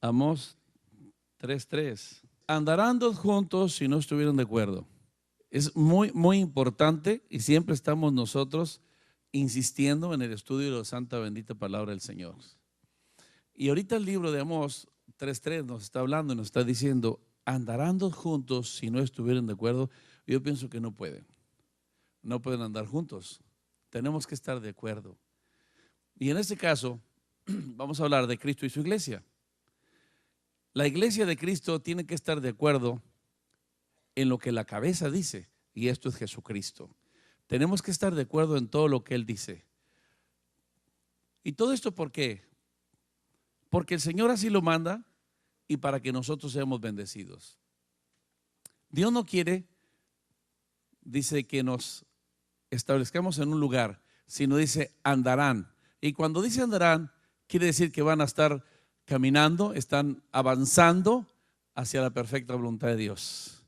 Amós 3:3. Andarán dos juntos si no estuvieran de acuerdo. Es muy importante y siempre estamos nosotros insistiendo en el estudio de la santa bendita palabra del Señor. Y ahorita el libro de Amós 3:3 nos está hablando y nos está diciendo, andarán dos juntos si no estuvieran de acuerdo. Yo pienso que no pueden andar juntos. Tenemos que estar de acuerdo. Y en este caso, vamos a hablar de Cristo y su iglesia. La iglesia de Cristo tiene que estar de acuerdo en lo que la cabeza dice, y esto es Jesucristo. Tenemos que estar de acuerdo en todo lo que Él dice. ¿Y todo esto por qué? Porque el Señor así lo manda y para que nosotros seamos bendecidos. Dios no quiere, dice, que nos establezcamos en un lugar, sino dice andarán. Y cuando dice andarán, quiere decir que van a estar caminando, están avanzando hacia la perfecta voluntad de Dios.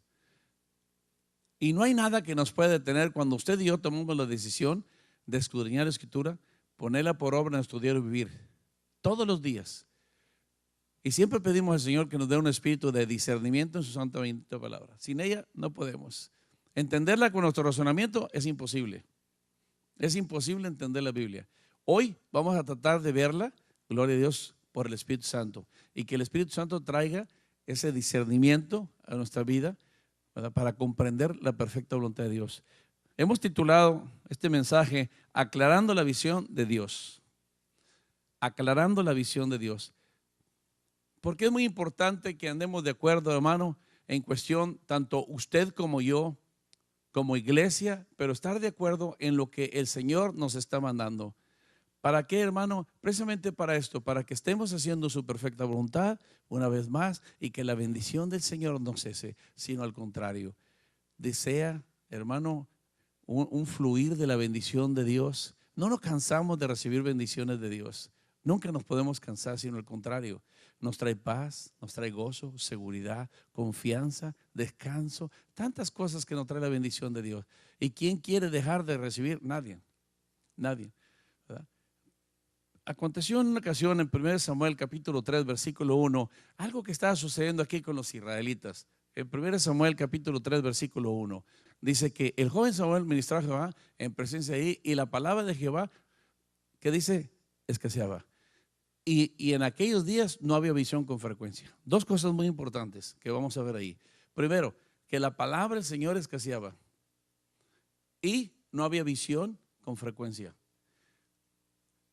Y no hay nada que nos pueda detener cuando usted y yo tomamos la decisión de escudriñar la Escritura, ponerla por obra en estudiar y vivir todos los días. Y siempre pedimos al Señor que nos dé un espíritu de discernimiento en su santa bendita palabra. Sin ella no podemos. Entenderla con nuestro razonamiento es imposible. Es imposible entender la Biblia. Hoy vamos a tratar de verla, gloria a Dios, por el Espíritu Santo. Y que el Espíritu Santo traiga ese discernimiento a nuestra vida, ¿verdad?, para comprender la perfecta voluntad de Dios. Hemos titulado este mensaje Aclarando la visión de Dios. Aclarando la visión de Dios. Porque es muy importante que andemos de acuerdo, hermano, en cuestión tanto usted como yo, como iglesia, pero estar de acuerdo en lo que el Señor nos está mandando. ¿Para qué, hermano? Precisamente para esto, para que estemos haciendo su perfecta voluntad una vez más y que la bendición del Señor no cese, sino al contrario. Desea, hermano, un fluir de la bendición de Dios. No nos cansamos de recibir bendiciones de Dios. Nunca nos podemos cansar, sino al contrario. Nos trae paz, nos trae gozo, seguridad, confianza, descanso, tantas cosas que nos trae la bendición de Dios. ¿Y quién quiere dejar de recibir? Nadie, nadie, ¿verdad? Aconteció en una ocasión en 1 Samuel capítulo 3 versículo 1, algo que estaba sucediendo aquí con los israelitas. En 1 Samuel capítulo 3 versículo 1 dice que el joven Samuel ministraba a Jehová en presencia de ahí y la palabra de Jehová, que dice, escaseaba. Y en aquellos días no había visión con frecuencia. Dos cosas muy importantes que vamos a ver ahí. Primero, que la palabra del Señor escaseaba y no había visión con frecuencia.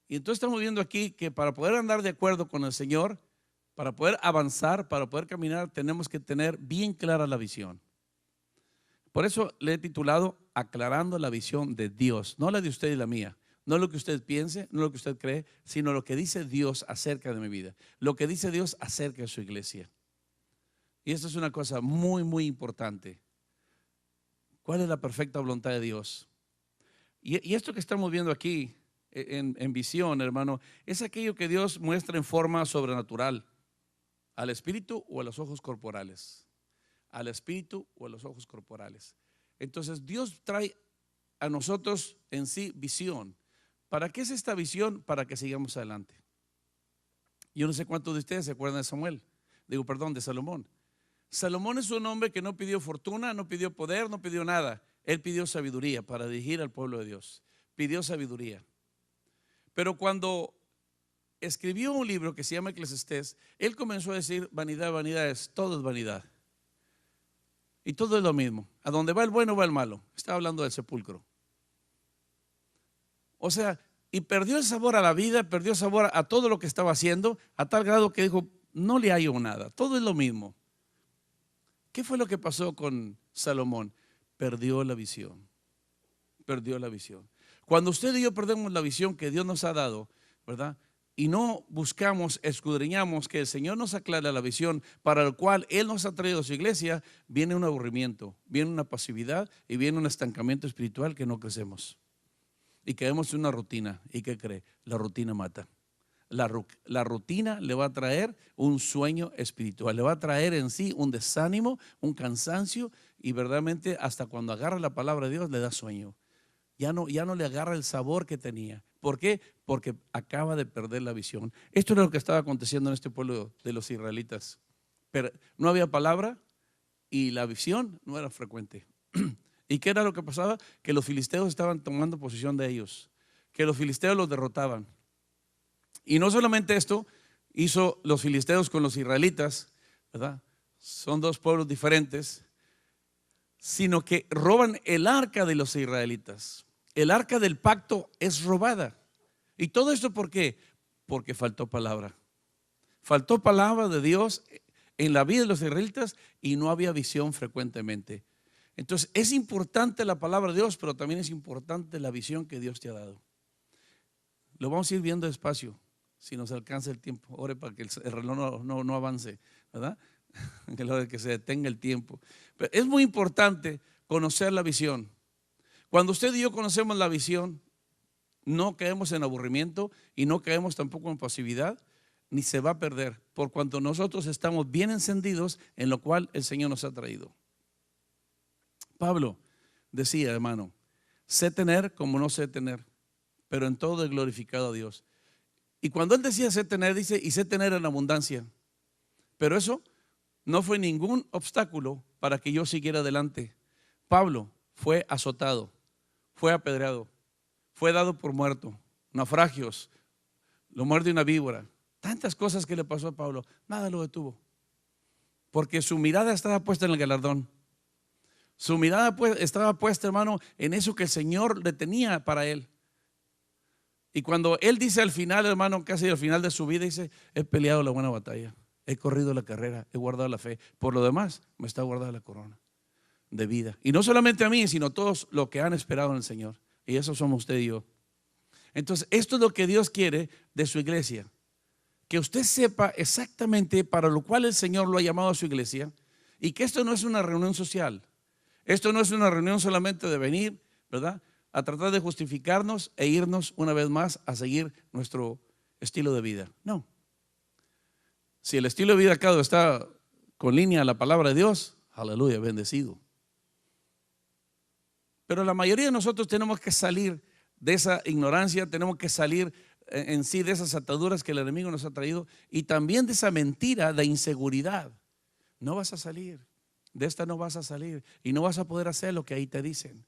Y entonces estamos viendo aquí que para poder andar de acuerdo con el Señor, para poder avanzar, para poder caminar, tenemos que tener bien clara la visión. Por eso le he titulado Aclarando la visión de Dios, no la de usted y la mía. No lo que usted piense, no lo que usted cree, sino lo que dice Dios acerca de mi vida. Lo que dice Dios acerca de su iglesia. Y esto es una cosa muy importante. ¿Cuál es la perfecta voluntad de Dios? Y esto que estamos viendo aquí en visión, hermano, es aquello que Dios muestra en forma sobrenatural al espíritu o a los ojos corporales. Al espíritu o a los ojos corporales. Entonces Dios trae a nosotros en sí visión. ¿Para qué es esta visión? Para que sigamos adelante. Yo no sé cuántos de ustedes se acuerdan de Samuel. De Salomón. Salomón es un hombre que no pidió fortuna, no pidió poder, no pidió nada. Él pidió sabiduría para dirigir al pueblo de Dios. Pidió sabiduría. Pero cuando escribió un libro que se llama Eclesiastés, él comenzó a decir, vanidad, vanidades, todo es vanidad. Y todo es lo mismo. A donde va el bueno va el malo. Estaba hablando del sepulcro. O sea, y perdió el sabor a la vida, perdió el sabor a todo lo que estaba haciendo, a tal grado que dijo, no le hallo nada, todo es lo mismo. ¿Qué fue lo que pasó con Salomón? Perdió la visión, perdió la visión. Cuando usted y yo perdemos la visión que Dios nos ha dado, ¿verdad?, y no buscamos, escudriñamos que el Señor nos aclare la visión para el cual Él nos ha traído a su iglesia, viene un aburrimiento, viene una pasividad y viene un estancamiento espiritual que no crecemos. Y caemos en una rutina. ¿Y qué cree? La rutina mata. La rutina le va a traer un sueño espiritual, le va a traer en sí un desánimo, un cansancio y verdaderamente hasta cuando agarra la palabra de Dios le da sueño. Ya no le agarra el sabor que tenía. ¿Por qué? Porque acaba de perder la visión. Esto era lo que estaba aconteciendo en este pueblo de los israelitas. Pero no había palabra y la visión no era frecuente. ¿Y qué era lo que pasaba? Que los filisteos estaban tomando posesión de ellos, que los filisteos los derrotaban. Y no solamente esto hizo los filisteos con los israelitas, ¿verdad? Son dos pueblos diferentes, sino que roban el arca de los israelitas. El arca del pacto es robada. ¿Y todo esto por qué? Porque faltó palabra. Faltó palabra de Dios en la vida de los israelitas y no había visión frecuentemente. Entonces es importante la palabra de Dios, pero también es importante la visión que Dios te ha dado. Lo vamos a ir viendo despacio, si nos alcanza el tiempo. Ore para que el reloj no avance, ¿verdad? Que se detenga el tiempo. Pero es muy importante conocer la visión. Cuando usted y yo conocemos la visión, no caemos en aburrimiento y no caemos tampoco en pasividad, ni se va a perder, por cuanto nosotros estamos bien encendidos en lo cual el Señor nos ha traído. Pablo decía, hermano, sé tener como no sé tener, pero en todo he glorificado a Dios. Y cuando él decía sé tener, dice, y sé tener en abundancia. Pero eso no fue ningún obstáculo para que yo siguiera adelante. Pablo fue azotado, fue apedreado, fue dado por muerto, naufragios, lo muerde una víbora. Tantas cosas que le pasó a Pablo, nada lo detuvo. Porque su mirada estaba puesta en el galardón. Su mirada estaba puesta, hermano, en eso que el Señor le tenía para él. Y cuando él dice al final, hermano, casi al final de su vida, dice, he peleado la buena batalla, he corrido la carrera, he guardado la fe. Por lo demás, me está guardada la corona de vida. Y no solamente a mí, sino a todos los que han esperado en el Señor. Y eso somos usted y yo. Entonces, esto es lo que Dios quiere de su iglesia. Que usted sepa exactamente para lo cual el Señor lo ha llamado a su iglesia. Y que esto no es una reunión social. Esto no es una reunión solamente de venir, ¿verdad?, a tratar de justificarnos e irnos una vez más a seguir nuestro estilo de vida. No. Si el estilo de vida acá está con línea a la palabra de Dios, aleluya, bendecido. Pero la mayoría de nosotros tenemos que salir de esa ignorancia, tenemos que salir en sí de esas ataduras que el enemigo nos ha traído y también de esa mentira de inseguridad. No vas a salir, de esta no vas a salir y no vas a poder hacer lo que ahí te dicen.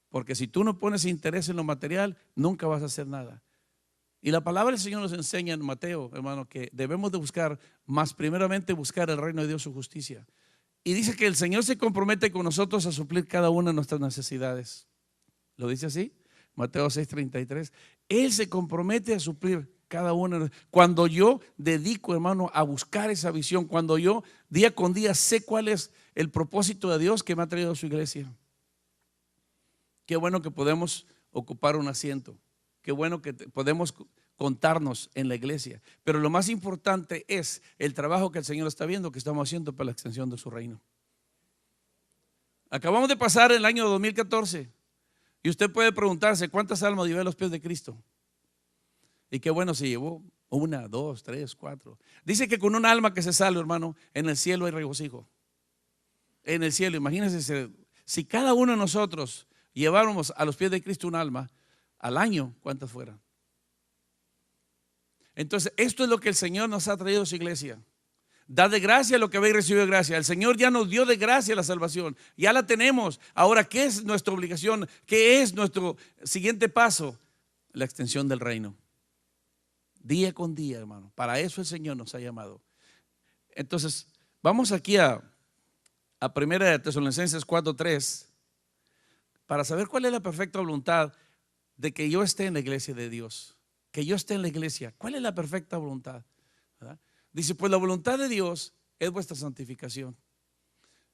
Porque si tú no pones interés en lo material, nunca vas a hacer nada. Y la palabra del Señor nos enseña en Mateo, hermano, que debemos de buscar, más primeramente buscar el reino de Dios, su justicia. Y dice que el Señor se compromete con nosotros a suplir cada una de nuestras necesidades. ¿Lo dice así? Mateo 6:33. Él se compromete a suplir cada una. Cuando yo dedico, hermano, a buscar esa visión, cuando yo día con día sé cuál es el propósito de Dios que me ha traído a su iglesia. Qué bueno que podemos ocupar un asiento. Qué bueno que podemos contarnos en la iglesia. Pero lo más importante es el trabajo que el Señor está viendo que estamos haciendo para la extensión de su reino. Acabamos de pasar el año 2014 y usted puede preguntarse cuántas almas llevé a los pies de Cristo. Y qué bueno se llevó 1, 2, 3, 4. Dice que con un alma que se salve, hermano, en el cielo hay regocijo. En el cielo, imagínense si cada uno de nosotros lleváramos a los pies de Cristo un alma, al año, ¿cuántas fueran? Entonces, esto es lo que el Señor nos ha traído a su iglesia. Da de gracia lo que habéis recibido de gracia. El Señor ya nos dio de gracia la salvación. Ya la tenemos. Ahora, ¿qué es nuestra obligación? ¿Qué es nuestro siguiente paso? La extensión del reino. Día con día, hermano. Para eso el Señor nos ha llamado. Entonces, vamos aquí a 1 Tesalonicenses 4:3 para saber cuál es la perfecta voluntad de que yo esté en la iglesia de Dios. Que yo esté en la iglesia. ¿Cuál es la perfecta voluntad? ¿Verdad? Dice, pues la voluntad de Dios es vuestra santificación,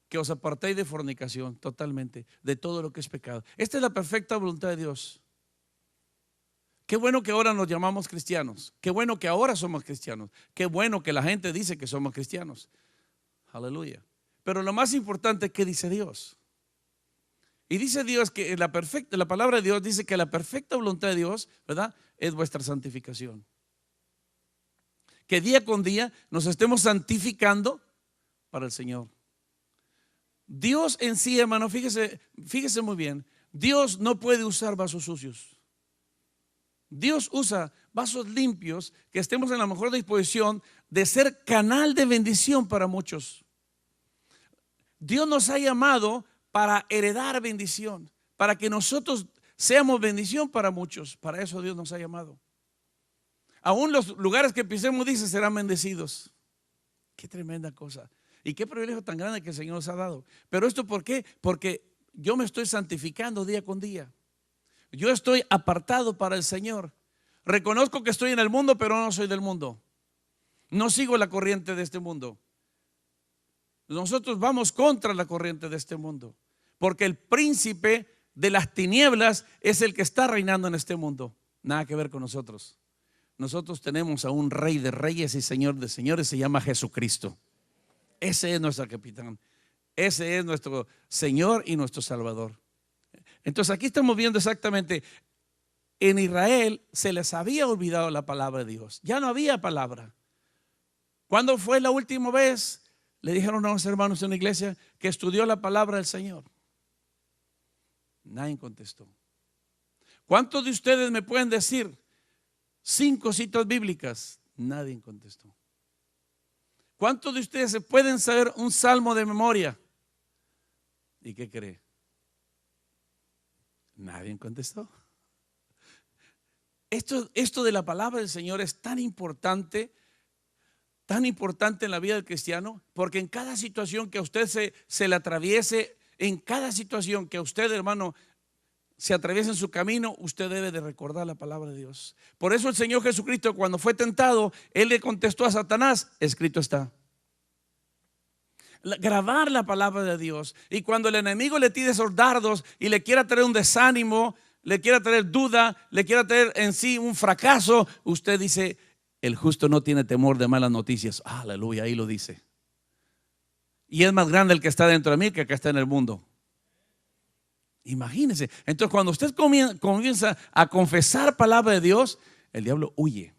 que os apartéis de fornicación totalmente, de todo lo que es pecado. Esta es la perfecta voluntad de Dios. Qué bueno que ahora nos llamamos cristianos. Qué bueno que ahora somos cristianos. Qué bueno que la gente dice que somos cristianos. Aleluya. Pero lo más importante es que dice Dios. Y dice Dios que la palabra de Dios dice que la perfecta voluntad de Dios, ¿verdad?, es vuestra santificación. Que día con día nos estemos santificando para el Señor. Dios en sí, hermano, fíjese muy bien, Dios no puede usar vasos sucios. Dios usa vasos limpios, que estemos en la mejor disposición de ser canal de bendición para muchos. Dios nos ha llamado para heredar bendición, para que nosotros seamos bendición para muchos. Para eso Dios nos ha llamado. Aún los lugares que pisemos, dice, serán bendecidos. Qué tremenda cosa. Y qué privilegio tan grande que el Señor nos ha dado. Pero esto, ¿por qué? Porque yo me estoy santificando día con día. Yo estoy apartado para el Señor. Reconozco que estoy en el mundo, pero no soy del mundo. No sigo la corriente de este mundo. Nosotros vamos contra la corriente de este mundo, porque el príncipe de las tinieblas es el que está reinando en este mundo. Nada que ver con nosotros. Nosotros tenemos a un rey de reyes y señor de señores, se llama Jesucristo. Ese es nuestro capitán. Ese es nuestro Señor y nuestro Salvador. Entonces aquí estamos viendo exactamente, en Israel se les había olvidado la palabra de Dios. Ya no había palabra. ¿Cuándo fue la última vez? Le dijeron a los hermanos en la iglesia que estudió la palabra del Señor. Nadie contestó. ¿Cuántos de ustedes me pueden decir 5 citas bíblicas? Nadie contestó. ¿Cuántos de ustedes se pueden saber un salmo de memoria? ¿Y qué cree? Nadie contestó. Esto de la palabra del Señor es tan importante en la vida del cristiano, porque en cada situación que a usted se le atraviese, en cada situación que a usted, hermano, se atraviesa en su camino, usted debe de recordar la palabra de Dios. Por eso el Señor Jesucristo, cuando fue tentado, Él le contestó a Satanás, escrito está. Grabar la palabra de Dios. Y cuando el enemigo le tire esos dardos y le quiera traer un desánimo, le quiera traer duda, le quiera traer en sí un fracaso, usted dice, el justo no tiene temor de malas noticias. Aleluya, ahí lo dice. Y es más grande el que está dentro de mí que el que está en el mundo. Imagínense. Entonces cuando usted comienza a confesar palabra de Dios, el diablo huye.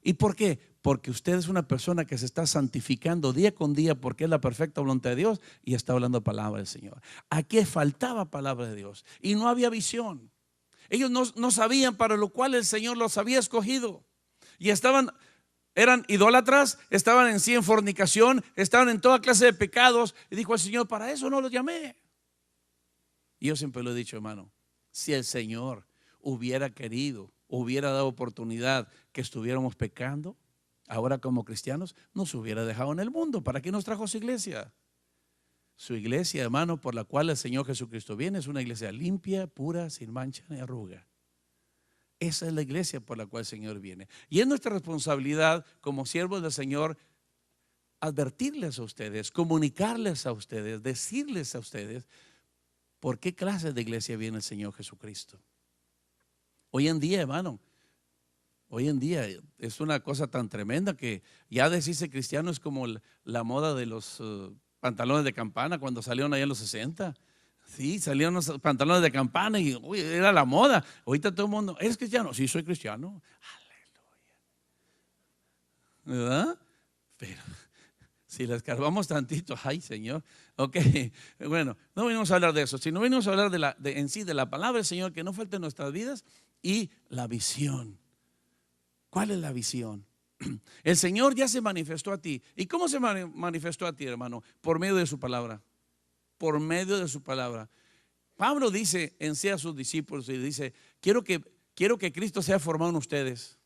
¿Y por qué? Porque usted es una persona que se está santificando día con día, porque es la perfecta voluntad de Dios y está hablando palabra del Señor. Aquí faltaba palabra de Dios y no había visión. Ellos no sabían para lo cual el Señor los había escogido. Y eran idólatras, estaban en sí en fornicación, estaban en toda clase de pecados. Y dijo el Señor, para eso no los llamé. Y yo siempre lo he dicho, hermano, si el Señor hubiera querido, hubiera dado oportunidad que estuviéramos pecando, ahora como cristianos, nos hubiera dejado en el mundo. ¿Para qué nos trajo su iglesia? Su iglesia, hermano, por la cual el Señor Jesucristo viene, es una iglesia limpia, pura, sin mancha ni arruga. Esa es la iglesia por la cual el Señor viene. Y es nuestra responsabilidad como siervos del Señor advertirles a ustedes, comunicarles a ustedes, decirles a ustedes por qué clase de iglesia viene el Señor Jesucristo. Hoy en día, hermano, es una cosa tan tremenda que ya decirse cristiano es como la moda de los pantalones de campana cuando salieron allá en los 60. Sí, salieron los pantalones de campana y era la moda. Ahorita todo el mundo, ¿eres cristiano? Sí, soy cristiano. Aleluya. ¿Verdad? Pero si la escarbamos tantito, ay Señor. Ok, bueno, no venimos a hablar de eso, sino venimos a hablar en sí de la palabra del Señor, que no falte en nuestras vidas, y la visión. ¿Cuál es la visión? El Señor ya se manifestó a ti. ¿Y cómo se manifestó a ti, hermano? Por medio de su palabra. Por medio de su palabra. Pablo dice en sí a sus discípulos y dice, quiero que Cristo sea formado en ustedes.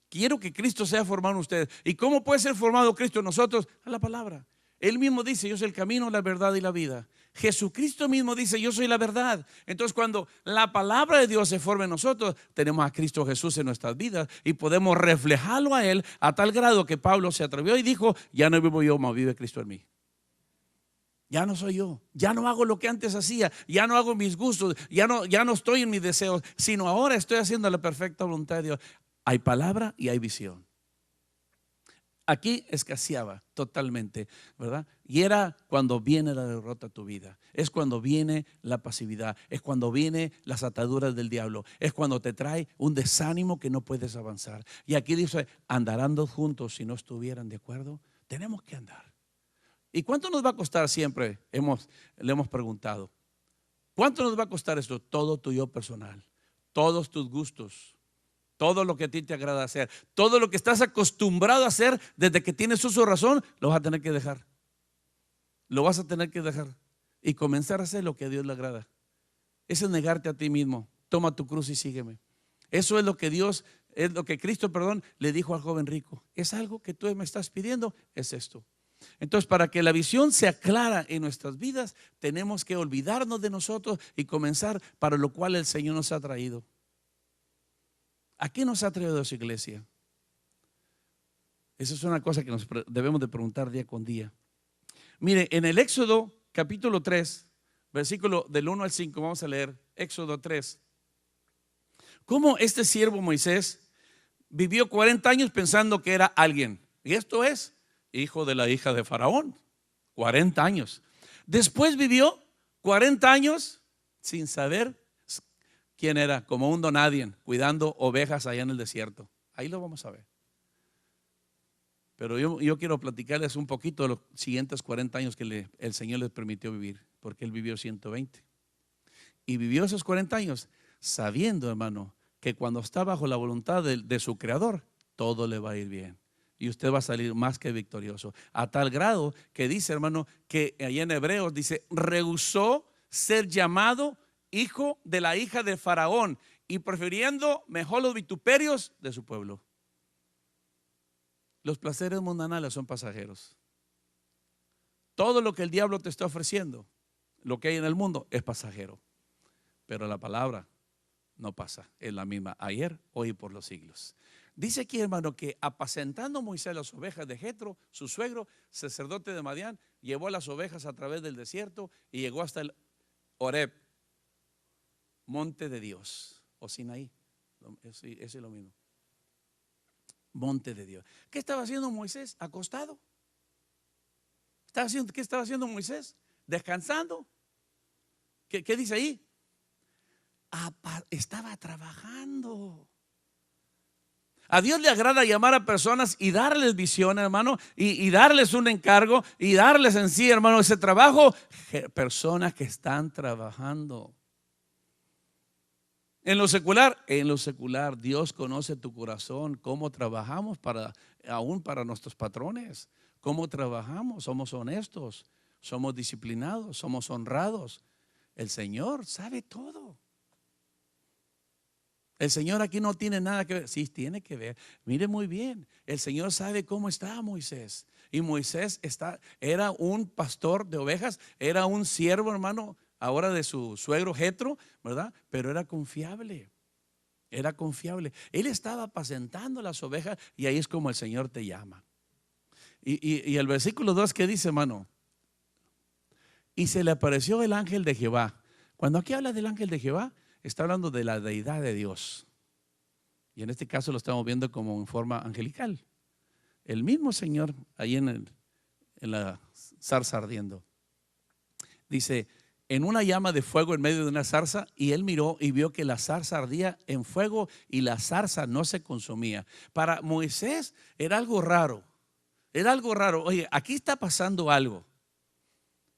Quiero que Cristo sea formado en ustedes. ¿Y cómo puede ser formado Cristo en nosotros? A la palabra. Él mismo dice, yo soy el camino, la verdad y la vida. Jesucristo mismo dice, yo soy la verdad. Entonces cuando la palabra de Dios se forma en nosotros, tenemos a Cristo Jesús en nuestras vidas y podemos reflejarlo a Él a tal grado que Pablo se atrevió y dijo, ya no vivo yo, mas vive Cristo en mí. Ya no soy yo, ya no hago lo que antes hacía, ya no hago mis gustos, ya no estoy en mis deseos, sino ahora estoy haciendo la perfecta voluntad de Dios. Hay palabra y hay visión. Aquí escaseaba totalmente, ¿verdad? Y era cuando viene la derrota a tu vida, es cuando viene la pasividad, es cuando viene las ataduras del diablo, es cuando te trae un desánimo que no puedes avanzar. Y aquí dice, andarán dos juntos si no estuvieran de acuerdo. Tenemos que andar. ¿Y cuánto nos va a costar siempre? Le hemos preguntado. ¿Cuánto nos va a costar esto? Todo tu yo personal, todos tus gustos, todo lo que a ti te agrada hacer, todo lo que estás acostumbrado a hacer desde que tienes uso de razón, lo vas a tener que dejar. Lo vas a tener que dejar y comenzar a hacer lo que a Dios le agrada. Eso es negarte a ti mismo. Toma tu cruz y sígueme. Eso es lo que Cristo, le dijo al joven rico. Es algo que tú me estás pidiendo, es esto. Entonces, para que la visión sea clara en nuestras vidas, tenemos que olvidarnos de nosotros y comenzar para lo cual el Señor nos ha traído. ¿A qué nos ha traído a su iglesia? Esa es una cosa que nos debemos de preguntar día con día. Mire, en el Éxodo capítulo 3, versículo del 1 al 5, vamos a leer Éxodo 3. Cómo este siervo Moisés vivió 40 años pensando que era alguien. Y esto es hijo de la hija de Faraón. 40 años. Después vivió 40 años sin saber quién era, como un donadie, cuidando ovejas allá en el desierto. Ahí lo vamos a ver. Pero yo quiero platicarles un poquito de los siguientes 40 años que el Señor les permitió vivir, porque Él vivió 120. Y vivió esos 40 años sabiendo, hermano, que cuando está bajo la voluntad de su Creador, todo le va a ir bien. Y usted va a salir más que victorioso. A tal grado que dice, hermano, que ahí en Hebreos dice, rehusó ser llamado hijo de la hija de Faraón y prefiriendo mejor los vituperios de su pueblo. Los placeres mundanales son pasajeros. Todo lo que el diablo te está ofreciendo, lo que hay en el mundo, es pasajero. Pero la palabra no pasa, es la misma ayer, hoy y por los siglos. Dice aquí, hermano, que apacentando Moisés las ovejas de Jetro, su suegro, sacerdote de Madián, llevó las ovejas a través del desierto y llegó hasta el Horeb, monte de Dios, o Sinaí, ese es lo mismo. Monte de Dios. ¿Qué estaba haciendo Moisés? Acostado. ¿Qué estaba haciendo Moisés? Descansando. ¿Qué dice ahí? Estaba trabajando. A Dios le agrada llamar a personas y darles visión, hermano, y darles un encargo y darles en sí, hermano, ese trabajo. Personas que están trabajando. En lo secular, Dios conoce tu corazón, cómo trabajamos aún para nuestros patrones, cómo trabajamos, somos honestos, somos disciplinados, somos honrados. El Señor sabe todo. El Señor aquí no tiene nada que ver. Sí, tiene que ver. Mire muy bien, el Señor sabe cómo está Moisés. Y Moisés era un pastor de ovejas, era un siervo, hermano, ahora de su suegro Jetro, ¿verdad? Pero era confiable. Era confiable. Él estaba apacentando las ovejas y ahí es como el Señor te llama. Y el versículo 2, ¿qué dice, hermano? Y se le apareció el ángel de Jehová. Cuando aquí habla del ángel de Jehová, está hablando de la deidad de Dios. Y en este caso lo estamos viendo como en forma angelical. El mismo Señor ahí en la zarza ardiendo. Dice, en una llama de fuego en medio de una zarza, y él miró y vio que la zarza ardía en fuego y la zarza no se consumía. Para Moisés era algo raro. Era algo raro. Oye, aquí está pasando algo.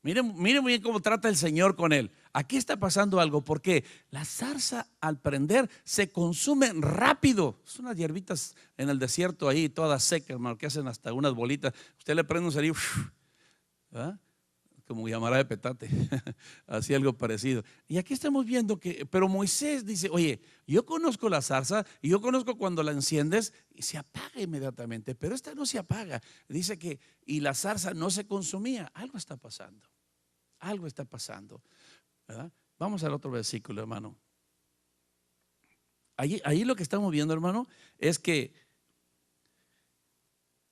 Miren muy bien cómo trata el Señor con él. Aquí está pasando algo, porque la zarza al prender se consume rápido. Son unas hierbitas en el desierto ahí, todas secas, hermano, que hacen hasta unas bolitas. Usted le prende un cerillo, ¿verdad? Como llamará de petate, así algo parecido. Y aquí estamos viendo pero Moisés dice, oye, yo conozco la zarza y yo conozco cuando la enciendes y se apaga inmediatamente, pero esta no se apaga. Dice y la zarza no se consumía. Algo está pasando, algo está pasando, ¿verdad? Vamos al otro versículo, hermano. Ahí lo que estamos viendo, hermano, es que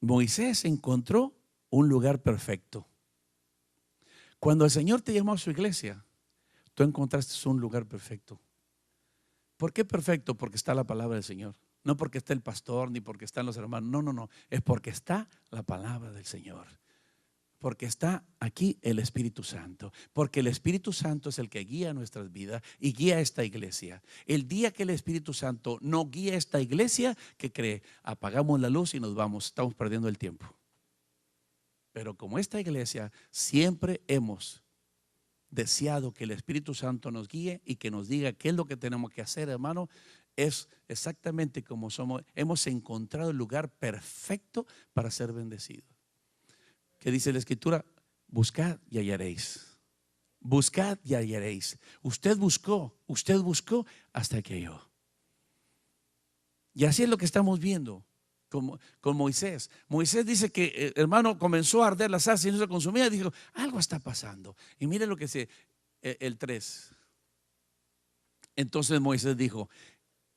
Moisés encontró un lugar perfecto. Cuando el Señor te llamó a su iglesia, tú encontraste un lugar perfecto. ¿Por qué perfecto? Porque está la palabra del Señor. No porque está el pastor ni porque están los hermanos. No. Es porque está la palabra del Señor. Porque está aquí el Espíritu Santo. Porque el Espíritu Santo es el que guía nuestras vidas y guía esta iglesia. El día que el Espíritu Santo no guía esta iglesia, ¿qué cree? Apagamos la luz y nos vamos. Estamos perdiendo el tiempo. Pero como esta iglesia siempre hemos deseado que el Espíritu Santo nos guíe y que nos diga qué es lo que tenemos que hacer, hermano. Es exactamente como somos. Hemos encontrado el lugar perfecto para ser bendecidos. ¿Qué dice la Escritura? Buscad y hallaréis. Buscad y hallaréis. Usted buscó hasta que halló. Y así es lo que estamos viendo con Moisés. Moisés dice que, hermano, comenzó a arder la zarza y no se consumía. Dijo, algo está pasando. Y mire lo que dice el 3. Entonces Moisés dijo,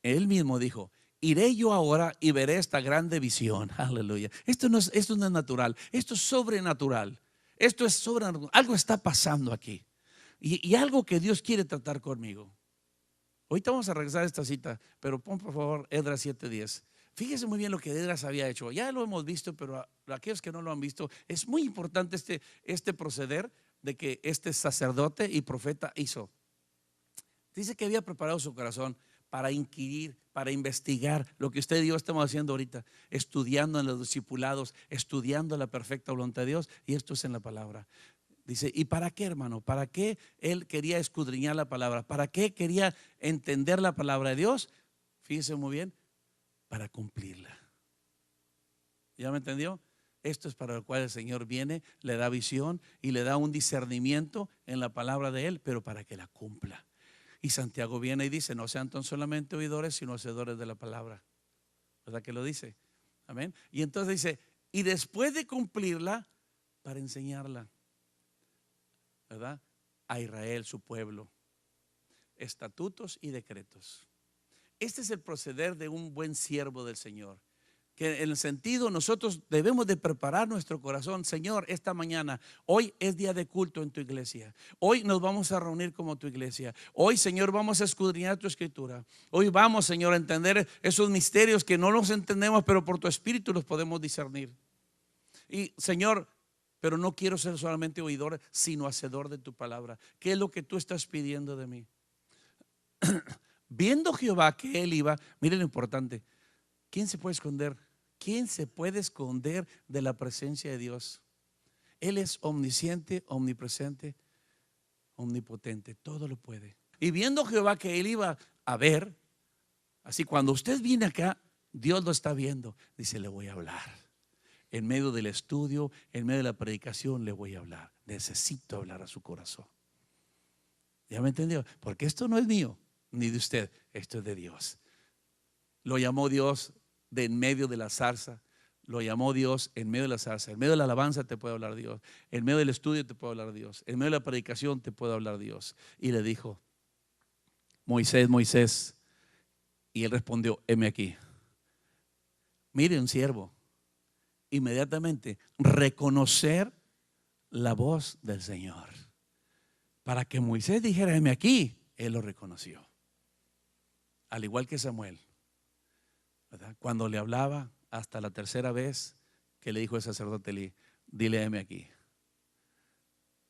él mismo dijo, iré yo ahora y veré esta grande visión. Aleluya. Esto no es natural, esto es sobrenatural. Esto es sobrenatural. Algo está pasando aquí. Y algo que Dios quiere tratar conmigo. Ahorita vamos a regresar a esta cita, pero pon por favor Esdras 7:10. Fíjese muy bien lo que Esdras había hecho. Ya lo hemos visto, pero a aquellos que no lo han visto, es muy importante este proceder de que este sacerdote y profeta hizo. Dice que había preparado su corazón para inquirir, para investigar lo que usted y yo estamos haciendo ahorita, estudiando en los discipulados, estudiando la perfecta voluntad de Dios, y esto es en la palabra. Dice, ¿y para qué, hermano? ¿Para qué él quería escudriñar la palabra? ¿Para qué quería entender la palabra de Dios? Fíjese muy bien, para cumplirla. ¿Ya me entendió? Esto es para lo cual el Señor viene, le da visión y le da un discernimiento en la palabra de Él, pero para que la cumpla. Y Santiago viene y dice, no sean tan solamente oidores, sino hacedores de la palabra. ¿Verdad que lo dice? Amén. Y entonces dice, y después de cumplirla, para enseñarla, ¿verdad? A Israel, su pueblo, estatutos y decretos. Este es el proceder de un buen siervo del Señor. Que en el sentido, nosotros debemos de preparar nuestro corazón. Señor, esta mañana, hoy es día de culto en tu iglesia. Hoy nos vamos a reunir como tu iglesia. Hoy, Señor, vamos a escudriñar tu escritura. Hoy vamos, Señor, a entender esos misterios que no los entendemos, pero por tu espíritu los podemos discernir. Y, Señor, pero no quiero ser solamente oidor, sino hacedor de tu palabra. ¿Qué es lo que tú estás pidiendo de mí? Viendo Jehová que él iba, miren lo importante. ¿Quién se puede esconder? ¿Quién se puede esconder de la presencia de Dios? Él es omnisciente, omnipresente, omnipotente, todo lo puede. Y viendo Jehová que él iba a ver, así cuando usted viene acá, Dios lo está viendo, dice, le voy a hablar. En medio del estudio, en medio de la predicación, le voy a hablar. Necesito hablar a su corazón. ¿Ya me entendió? Porque esto no es mío, ni de usted, esto es de Dios. Lo llamó Dios de en medio de la zarza. Lo llamó Dios en medio de la zarza. En medio de la alabanza te puede hablar Dios. En medio del estudio te puede hablar Dios. En medio de la predicación te puede hablar Dios. Y le dijo, Moisés, Moisés. Y él respondió, heme aquí. Mire, un siervo. Inmediatamente reconocer la voz del Señor. Para que Moisés dijera, heme aquí, él lo reconoció. Al igual que Samuel, ¿verdad? Cuando le hablaba hasta la tercera vez que le dijo el sacerdote Elí, dile heme aquí.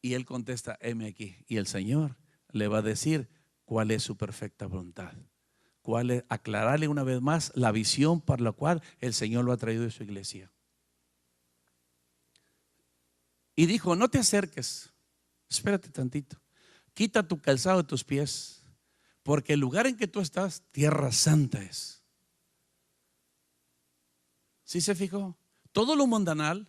Y él contesta, heme aquí. Y el Señor le va a decir cuál es su perfecta voluntad. Cuál es, aclararle una vez más la visión para la cual el Señor lo ha traído de su iglesia. Y dijo, no te acerques, espérate tantito. Quita tu calzado de tus pies, porque el lugar en que tú estás, tierra santa es. ¿Sí se fijó? Todo lo mundanal,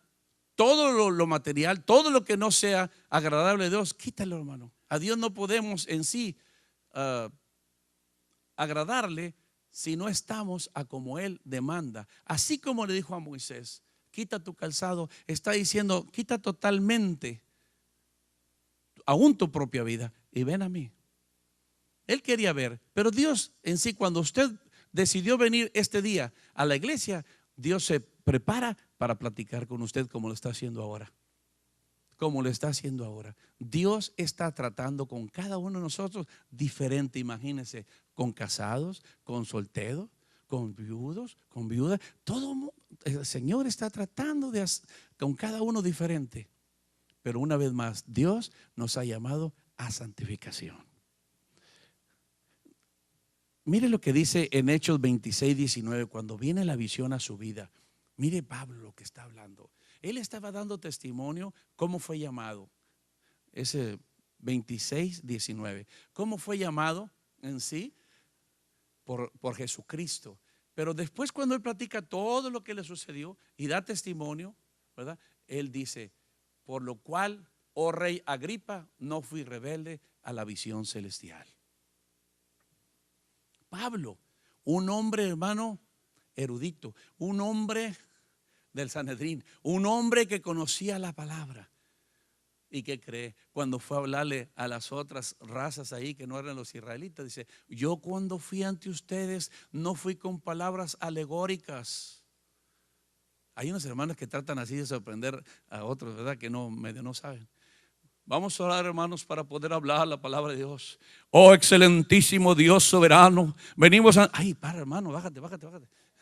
todo lo material, todo lo que no sea agradable a Dios, quítalo, hermano. A Dios no podemos en sí agradarle si no estamos a como Él demanda. Así como le dijo a Moisés, quita tu calzado, está diciendo, quita totalmente aún tu propia vida y ven a mí. Él quería ver, pero Dios en sí, cuando usted decidió venir este día a la iglesia, Dios se prepara para platicar con usted como lo está haciendo ahora. Como lo está haciendo ahora. Dios está tratando con cada uno de nosotros diferente, imagínense, con casados, con solteros, con viudos, con viudas. Todo el Señor está tratando con cada uno diferente. Pero una vez más, Dios nos ha llamado a santificación. Mire lo que dice en Hechos 26:19, cuando viene la visión a su vida. Mire Pablo lo que está hablando. Él estaba dando testimonio cómo fue llamado. Ese 26:19. ¿Cómo fue llamado en sí? Por Jesucristo. Pero después, cuando él platica todo lo que le sucedió y da testimonio, ¿verdad? Él dice: por lo cual, oh rey Agripa, no fui rebelde a la visión celestial. Pablo, un hombre, hermano, erudito, un hombre del Sanedrín, un hombre que conocía la palabra. ¿Y qué cree? Cuando fue a hablarle a las otras razas ahí que no eran los israelitas, dice: yo cuando fui ante ustedes no fui con palabras alegóricas. Hay unos hermanos que tratan así de sorprender a otros, ¿verdad? Que no, medio no saben. Vamos a orar, hermanos, para poder hablar la palabra de Dios. Oh, excelentísimo Dios soberano, venimos a... Ay, para, hermano, bájate.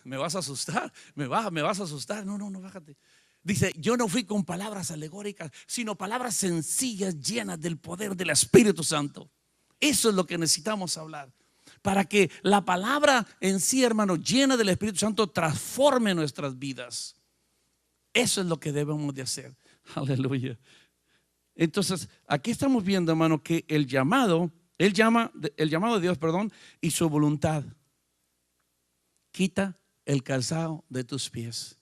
Me vas a asustar, me vas a asustar. No, bájate. Dice: yo no fui con palabras alegóricas, sino palabras sencillas, llenas del poder del Espíritu Santo. Eso es lo que necesitamos hablar, para que la palabra en sí, hermano, llena del Espíritu Santo, transforme nuestras vidas. Eso es lo que debemos de hacer. Aleluya. Entonces, aquí estamos viendo, hermano, que el llamado de Dios, y su voluntad. Quita el calzado de tus pies.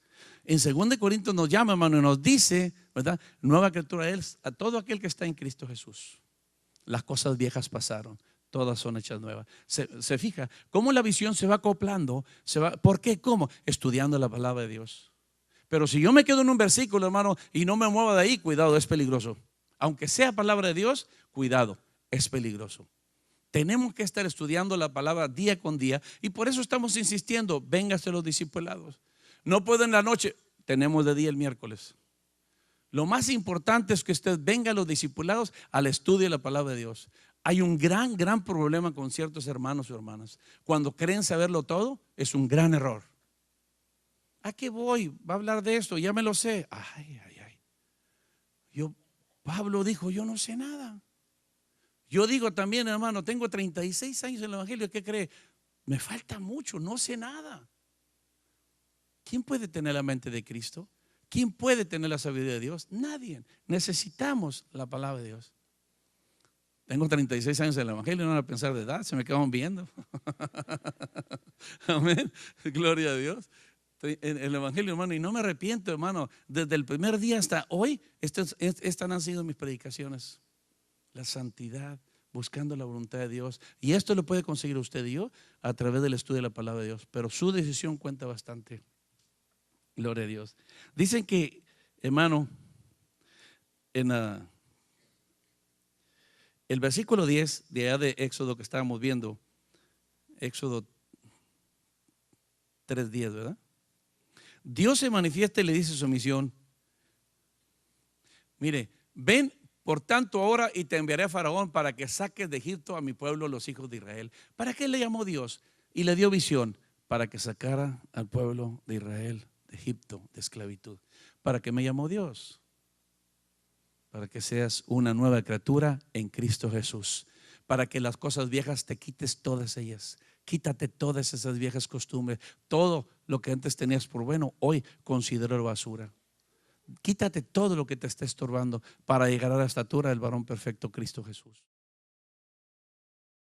En 2 Corintios nos llama, hermano, y nos dice, ¿verdad? Nueva criatura es a todo aquel que está en Cristo Jesús. Las cosas viejas pasaron, todas son hechas nuevas. Se fija cómo la visión se va acoplando. ¿Por qué? ¿Cómo? Estudiando la palabra de Dios. Pero si yo me quedo en un versículo, hermano, y no me muevo de ahí, cuidado, es peligroso. Aunque sea palabra de Dios, cuidado, es peligroso. Tenemos que estar estudiando la palabra día con día, y por eso estamos insistiendo: véngase los discipulados. No puedo en la noche, tenemos de día el miércoles. Lo más importante es que usted venga a los discipulados al estudio de la palabra de Dios. Hay un gran problema con ciertos hermanos o hermanas. Cuando creen saberlo todo, es un gran error. ¿A qué voy? Va a hablar de esto, ya me lo sé. Ay. Pablo dijo: yo no sé nada. Yo digo también, hermano, tengo 36 años en el evangelio. ¿Qué cree? Me falta mucho, no sé nada. ¿Quién puede tener la mente de Cristo? ¿Quién puede tener la sabiduría de Dios? Nadie. Necesitamos la palabra de Dios. Tengo 36 años en el evangelio, no van a pensar de edad, se me quedan viendo. Amén. Gloria a Dios. En el evangelio, hermano, y no me arrepiento, hermano. Desde el primer día hasta hoy, estas han sido mis predicaciones. La santidad, buscando la voluntad de Dios. Y esto lo puede conseguir usted y yo a través del estudio de la palabra de Dios. Pero su decisión cuenta bastante. Gloria a Dios. Dicen que, hermano, en el versículo 10 de allá de Éxodo que estábamos viendo, Éxodo 3:10, ¿verdad? Dios se manifiesta y le dice su misión: mire, ven por tanto ahora y te enviaré a Faraón para que saques de Egipto a mi pueblo, los hijos de Israel. ¿Para qué le llamó Dios? Y le dio visión para que sacara al pueblo de Israel de Egipto, de esclavitud. ¿Para qué me llamó Dios? Para que seas una nueva criatura en Cristo Jesús. Para que las cosas viejas te quites todas ellas. Quítate todas esas viejas costumbres. Todo lo que antes tenías por bueno, hoy considero basura. Quítate todo lo que te esté estorbando para llegar a la estatura del varón perfecto, Cristo Jesús.